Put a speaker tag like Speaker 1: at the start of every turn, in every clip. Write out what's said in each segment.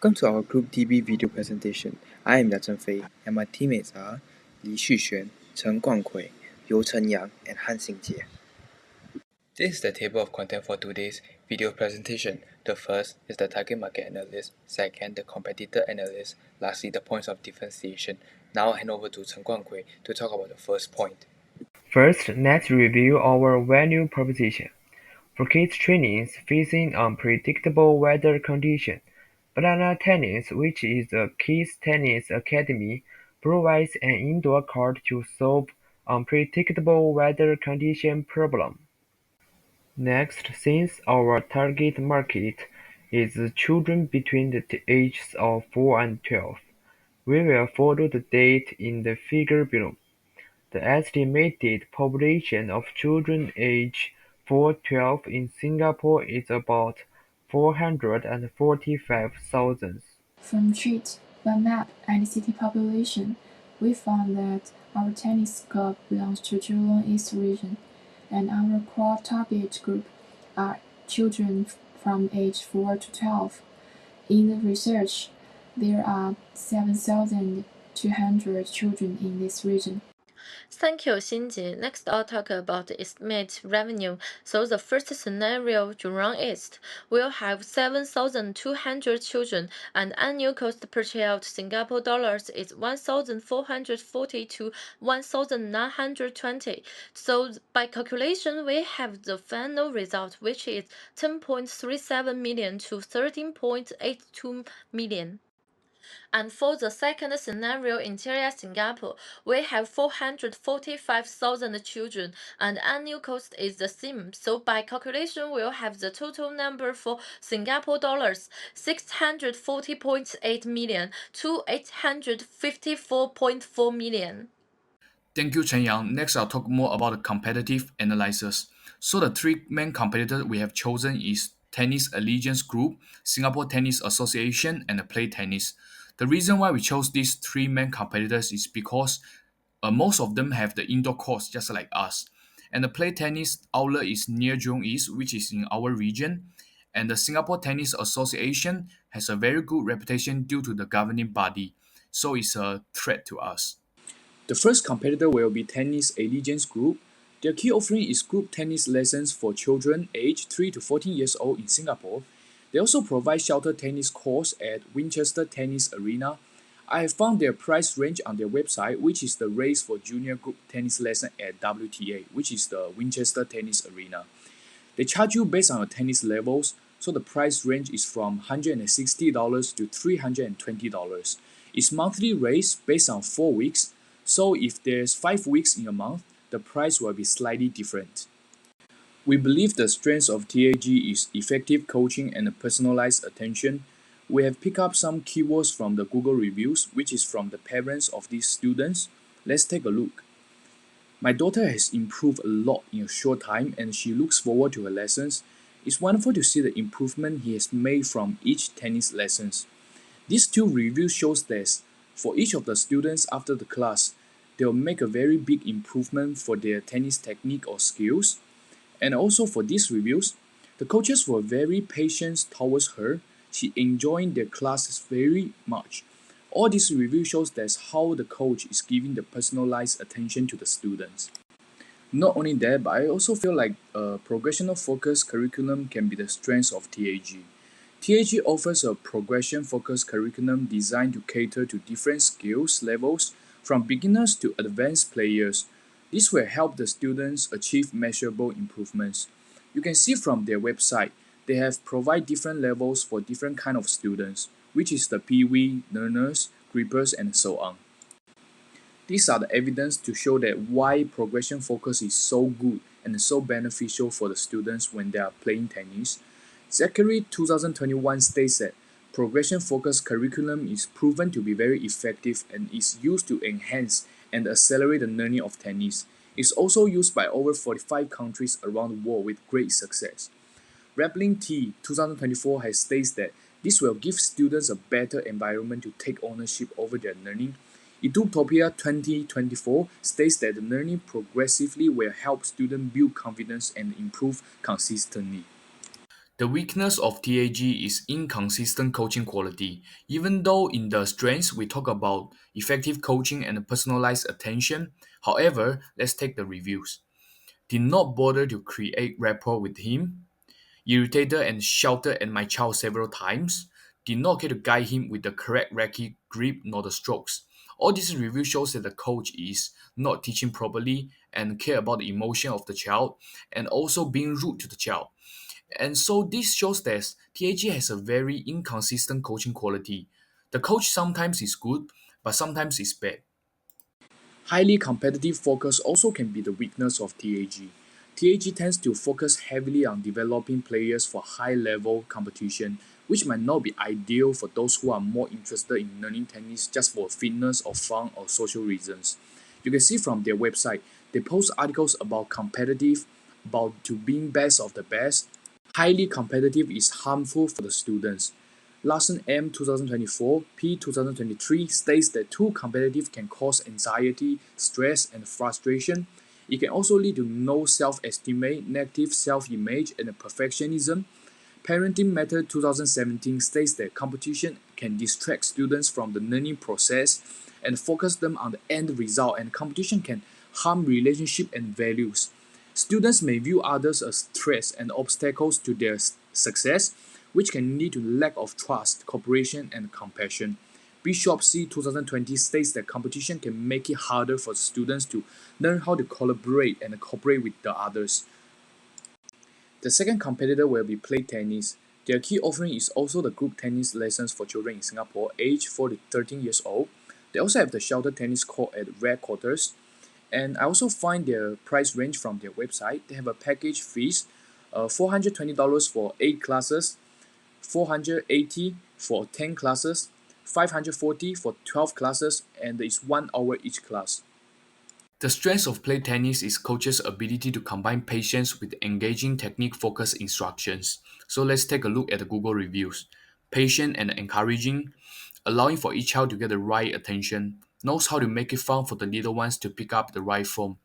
Speaker 1: Welcome to our Group DB video presentation. I am Ya Zhenfei, and my teammates are Li Xuxuan, Chen Guanghui, You Chenyang, and Han Xingjie. This is the table of content for today's video presentation. The first is the target market analysis, second, the competitor analysis, lastly, the points of differentiation. Now I'll hand over to Chen Guanghui to talk about the first point.
Speaker 2: First, let's review our value proposition. For kids training facing unpredictable weather conditions, Banana Tennis, which is a kids tennis academy, provides an indoor court to solve unpredictable weather condition problem. Next, since our target market is children between the ages of 4 and 12, we will follow the data in the figure below. The estimated population of children aged 4–12 in Singapore is about 445,000.
Speaker 3: From Treat, One Map, and City Population, we found that our tennis club belongs to Jurong East region, and our core target group are children from age 4 to 12. In the research, there are 7,200 children in this region.
Speaker 4: Thank you, Xinjie. Next, I'll talk about the estimated revenue. So the first scenario, Jurong East, will have 7,200 children, and annual cost per child Singapore dollars is 1,440 to 1,920. So by calculation, we have the final result, which is 10.37 million to 13.82 million. And for the second scenario, interior Singapore, we have 445,000 children, and annual cost is the same. So by calculation, we'll have the total number for Singapore dollars 640.8 million to 854.4 million.
Speaker 5: Thank you, Chen Yang. Next, I'll talk more about the competitive analysis. So the three main competitors we have chosen is Tennis Allegiance Group, Singapore Tennis Association, and the Play Tennis. The reason why we chose these three main competitors is because most of them have the indoor courts just like us. And the Play Tennis outlet is near Jurong East, which is in our region. And the Singapore Tennis Association has a very good reputation due to the governing body. So it's a threat to us.
Speaker 6: The first competitor will be Tennis Allegiance Group. Their key offering is group tennis lessons for children aged 3 to 14 years old in Singapore. They also provide shelter tennis courts at Winchester Tennis Arena. I have found their price range on their website, which is the race for junior group tennis lesson at WTA, which is the Winchester Tennis Arena. They charge you based on your tennis levels, so the price range is from $160 to $320. It's monthly race based on 4 weeks, so if there's 5 weeks in a month, the price will be slightly different. We believe the strength of TAG is effective coaching and personalized attention. We have picked up some keywords from the Google reviews, which is from the parents of these students. Let's take a look. My daughter has improved a lot in a short time and she looks forward to her lessons. It's wonderful to see the improvement he has made from each tennis lessons. These two reviews shows that for each of the students after the class, they'll make a very big improvement for their tennis technique or skills. And also for these reviews, the coaches were very patient towards her. She enjoyed their classes very much. All these reviews shows that's how the coach is giving the personalized attention to the students. Not only that, but I also feel like a progressional focused curriculum can be the strength of TAG. TAG offers a progression focused curriculum designed to cater to different skills levels from beginners to advanced players. This will help the students achieve measurable improvements. You can see from their website, they have provide different levels for different kind of students, which is the Pee-wee, learners, grippers, and so on. These are the evidence to show that why progression focus is so good and so beneficial for the students when they are playing tennis. Zachary 2021 states that progression focused curriculum is proven to be very effective and is used to enhance and accelerate the learning of tennis. It's also used by over 45 countries around the world with great success. Rappling T 2024 has stated that this will give students a better environment to take ownership over their learning. Edutopia 2024 states that the learning progressively will help students build confidence and improve consistently.
Speaker 5: The weakness of TAG is inconsistent coaching quality. Even though in the strengths we talk about effective coaching and personalized attention, however, let's take the reviews. Did not bother to create rapport with him, irritated and shouted at my child several times, did not care to guide him with the correct racket grip nor the strokes. All these reviews shows that the coach is not teaching properly and care about the emotion of the child and also being rude to the child. And so this shows that TAG has a very inconsistent coaching quality. The coach sometimes is good, but sometimes is bad.
Speaker 6: Highly competitive focus also can be the weakness of TAG. TAG tends to focus heavily on developing players for high-level competition, which might not be ideal for those who are more interested in learning tennis just for fitness or fun or social reasons. You can see from their website, they post articles about competitive, about to being best of the best. Highly competitive is harmful for the students. Larson M 2024, P 2023 states that too competitive can cause anxiety, stress, and frustration. It can also lead to low self-esteem, negative self-image, and perfectionism. Parenting Method 2017 states that competition can distract students from the learning process and focus them on the end result, and competition can harm relationship and values. Students may view others as threats and obstacles to their success, which can lead to lack of trust, cooperation, and compassion. Bishop C 2020 states that competition can make it harder for students to learn how to collaborate and cooperate with the others. The second competitor will be Play Tennis. Their key offering is also the group tennis lessons for children in Singapore aged 4 to 13 years old. They also have the sheltered tennis court at rare quarters. And I also find their price range from their website. They have a package fees, $420 for 8 classes, $480 for 10 classes, $540 for 12 classes, and it's 1 hour each class.
Speaker 5: The strength of play tennis is coach's ability to combine patience with engaging technique-focused instructions. So let's take a look at the Google reviews. Patient and encouraging, allowing for each child to get the right attention, knows how to make it fun for the little ones to pick up the right form.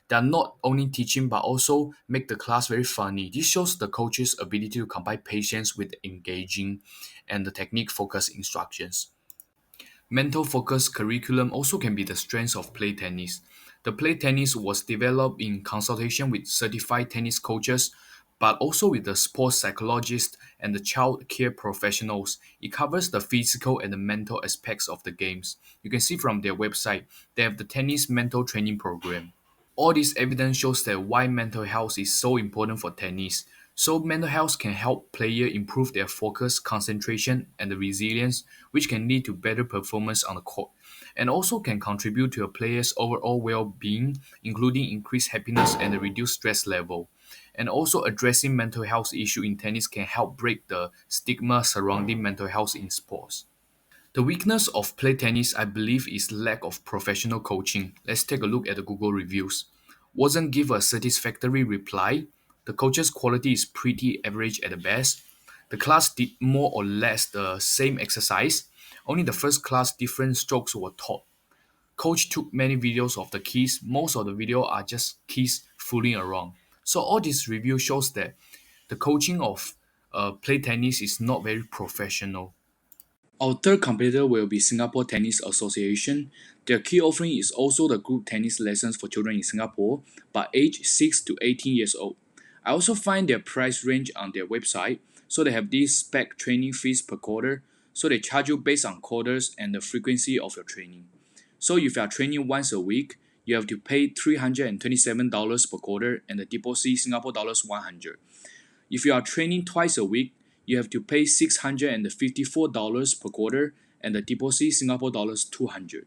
Speaker 5: They are not only teaching but also make the class very funny. This shows the coach's ability to combine patience with engaging and the technique-focused instructions. Mental focus curriculum also can be the strength of play tennis. The play tennis was developed in consultation with certified tennis coaches, but also with the sports psychologists and the child care professionals. It covers the physical and the mental aspects of the games. You can see from their website, they have the tennis mental training program. All this evidence shows that why mental health is so important for tennis. So mental health can help players improve their focus, concentration, and the resilience, which can lead to better performance on the court, and also can contribute to a player's overall well-being, including increased happiness and a reduced stress level. And also addressing mental health issue in tennis can help break the stigma surrounding mental health in sports. The weakness of play tennis, I believe, is lack of professional coaching. Let's take a look at the Google reviews. Wasn't give a satisfactory reply. The coach's quality is pretty average at the best. The class did more or less the same exercise. Only the first class different strokes were taught. Coach took many videos of the keys. Most of the video are just keys fooling around. So all this review shows that the coaching of play tennis is not very professional.
Speaker 6: Our third competitor will be Singapore Tennis Association. Their key offering is also the group tennis lessons for children in Singapore, but aged 6 to 18 years old. I also find their price range on their website. So they have these spec training fees per quarter. So they charge you based on quarters and the frequency of your training. So if you are training once a week, you have to pay $327 per quarter and the deposit Singapore dollars 100. If you are training twice a week, you have to pay $654 per quarter and the deposit Singapore dollars 200.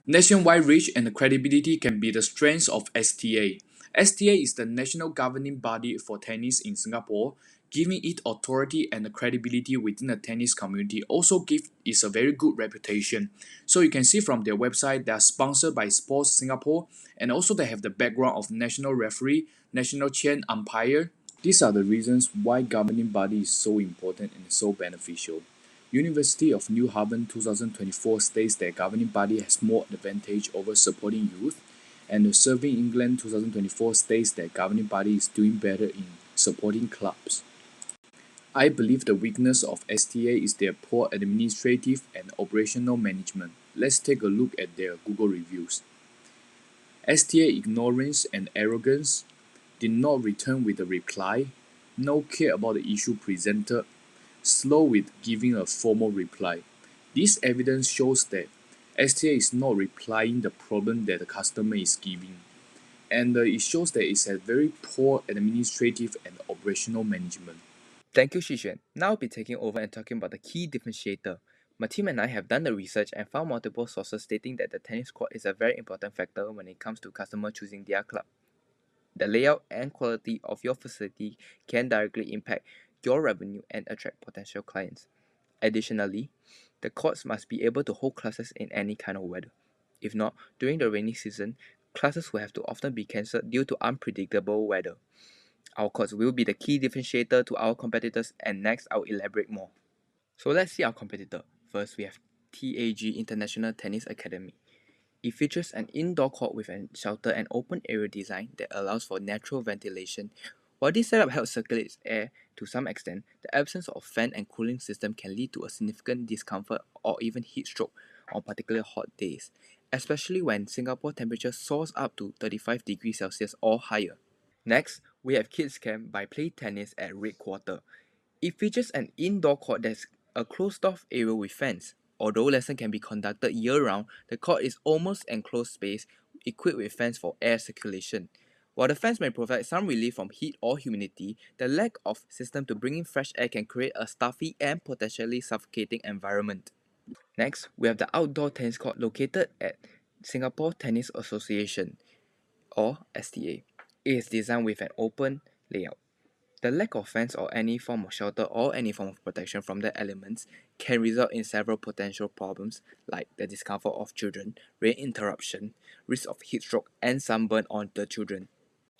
Speaker 6: Nationwide reach and credibility can be the strengths of STA. STA is the national governing body for tennis in Singapore. Giving it authority and credibility within the tennis community also gives it a very good reputation. So you can see from their website they are sponsored by Sports Singapore, and also they have the background of national referee, national chain umpire. These are the reasons why governing body is so important and so beneficial. University of New Haven 2024 states that governing body has more advantage over supporting youth, and the Serving England 2024 states that governing body is doing better in supporting clubs. I believe the weakness of STA is their poor administrative and operational management. Let's take a look at their Google reviews. STA ignorance and arrogance, did not return with a reply, no care about the issue presented, slow with giving a formal reply. This evidence shows that STA is not replying the problem that the customer is giving. And it shows that it's a very poor administrative and operational management.
Speaker 1: Thank you, Xixuan. Now I'll be taking over and talking about the key differentiator. My team and I have done the research and found multiple sources stating that the tennis court is a very important factor when it comes to customer choosing their club. The layout and quality of your facility can directly impact your revenue and attract potential clients. Additionally, the courts must be able to hold classes in any kind of weather. If not, during the rainy season, classes will have to often be cancelled due to unpredictable weather. Our courts will be the key differentiator to our competitors, and next I'll elaborate more. So let's see our competitor. First, we have TAG International Tennis Academy. It features an indoor court with a shelter and open area design that allows for natural ventilation. While this setup helps circulate air to some extent, the absence of fan and cooling system can lead to a significant discomfort or even heat stroke on particularly hot days, especially when Singapore temperature soars up to 35 degrees Celsius or higher. Next, we have Kids Camp by Play Tennis at Red Quarter. It features an indoor court that's a closed-off area with fans. Although lesson can be conducted year-round, the court is almost enclosed space equipped with fans for air circulation. While the fans may provide some relief from heat or humidity, the lack of system to bring in fresh air can create a stuffy and potentially suffocating environment. Next, we have the outdoor tennis court located at Singapore Tennis Association, or STA. It is designed with an open layout. The lack of fans or any form of shelter or any form of protection from the elements can result in several potential problems like the discomfort of children, rain interruption, risk of heat stroke, and sunburn on the children.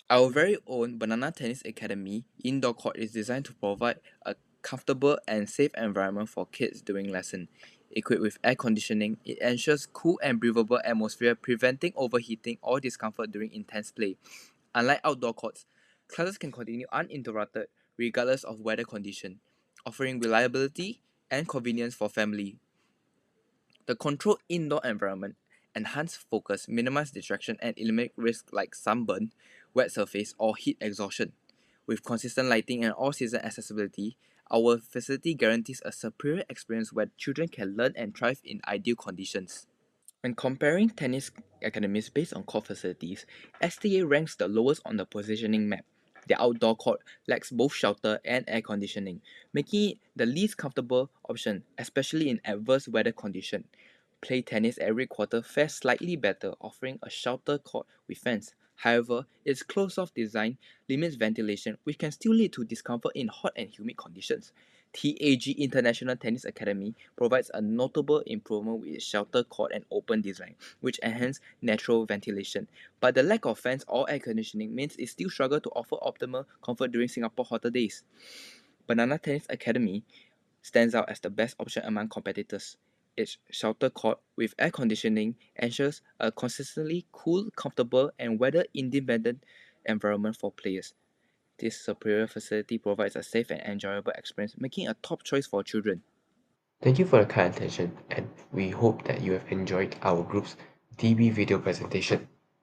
Speaker 1: Our very own Banana Tennis Academy indoor court is designed to provide a comfortable and safe environment for kids during lesson. Equipped with air conditioning, it ensures cool and breathable atmosphere, preventing overheating or discomfort during intense play. Unlike outdoor courts, classes can continue uninterrupted regardless of weather condition, offering reliability and convenience for family. The controlled indoor environment enhance focus, minimize distraction, and eliminate risks like sunburn, wet surface, or heat exhaustion. With consistent lighting and all-season accessibility, our facility guarantees a superior experience where children can learn and thrive in ideal conditions. When comparing tennis academies based on court facilities, STA ranks the lowest on the positioning map. The outdoor court lacks both shelter and air conditioning, making it the least comfortable option, especially in adverse weather conditions. Play tennis at Red Quarter fares slightly better, offering a shelter court with fans. However, its closed-off design limits ventilation, which can still lead to discomfort in hot and humid conditions. TAG International Tennis Academy provides a notable improvement with its shelter court and open design, which enhance natural ventilation. But the lack of fans or air conditioning means it still struggles to offer optimal comfort during Singapore hotter days. Banana Tennis Academy stands out as the best option among competitors. Its shelter court with air conditioning ensures a consistently cool, comfortable, and weather-independent environment for players. This superior facility provides a safe and enjoyable experience, making it a top choice for children.
Speaker 2: Thank you for your kind attention, and we hope that you have enjoyed our group's DB video presentation.